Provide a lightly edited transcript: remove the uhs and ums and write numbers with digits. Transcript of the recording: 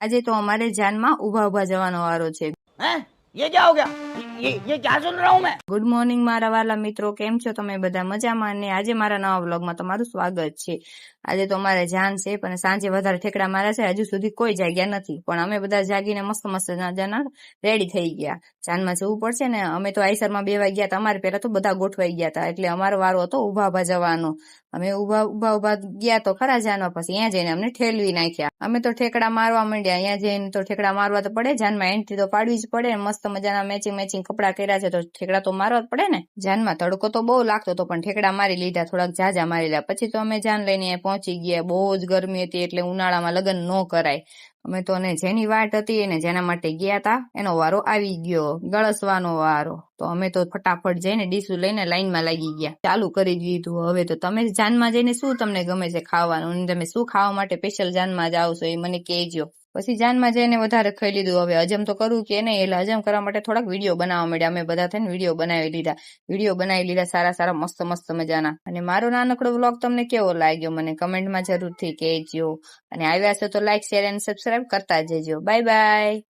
આજે તો અમારે જાનમાં ઉભા ઉભા જવાનો વારો છે. हैं? ये क्या हो गया? ये क्या सुन रहा हूँ मैं? ગુડ મોર્નિંગ મારા વાલા મિત્રો, કેમ છો તમે બધા? મજામાં? અને આજે મારા નવા વ્લોગમાં તમારું સ્વાગત છે. આજે તો અમારે જાન છે, પણ સાંજે વધારે ઠેકડા માર્યા છે. હજુ સુધી કોઈ જાગ્યા નથી, પણ અમે બધા જાગીને મસ્ત મસ્ત જાના રેડી થઈ ગયા. જાનમાં જવું પડશે ને. અમે તો આઈસરમાં 2 વાગ્યા હતા. અમારે પેલા તો બધા ગોઠવાઈ ગયા હતા, એટલે અમારો વારો હતો ઉભા ઉભા જવાનો. અમે ઉભા ગયા તો ખરા જાનમાં, પછી અહીંયા જઈને અમને ઠેલવી નાખ્યા. અમે તો ઠેકડા મારવા માંડ્યા. અહીંયા જઈને તો ઠેકડા મારવા તો પડે, જાનમાં એન્ટ્રી તો પાડવી જ પડે. મસ્ત મજાના મેચિંગ કપડા કર્યા છે, તો ઠેકડા તો મારવા જ પડે ને. જાનમાં તડકો તો બહુ લાગતો હતો, પણ ઠેકડા મારી લીધા, થોડાક ઝાઝા મારી લીધા. પછી તો અમે જાન લઈને પહોંચી ગયા. બહુ જ ગરમી હતી, એટલે ઉનાળામાં લગ્ન ન કરાય. અમે તો જેની વાટ હતી એને જેના માટે ગયા હતા, એનો વારો આવી ગયો, ગળસવાનો વારો. તો અમે તો ફટાફટ જઈને ડીશું લઈને લાઈનમાં લાગી ગયા, ચાલુ કરી દીધું. હવે તો તમે જાનમાં જઈને શું તમને ગમે છે ખાવાનું, અને તમે શું ખાવા માટે સ્પેશિયલ જાનમાં જાઓ છો એ મને કહેજો. પછી જાનમાં જઈને વધારે ખાઈ લીધું. હવે હજમ તો કરવું કે નહીં, એટલે હજમ કરવા માટે થોડાક વિડીયો બનાવવા માંડ્યા. અમે બધા થઈને વિડીયો બનાવી લીધા સારા મસ્ત મજાના. અને મારો નાનકડો વ્લોગ તમને કેવો લાગ્યો મને કમેન્ટમાં જરૂરથી કહેજો. અને આવ્યા છો તો લાઈક, શેર અને સબસ્ક્રાઇબ કરતા જજો. Bye bye.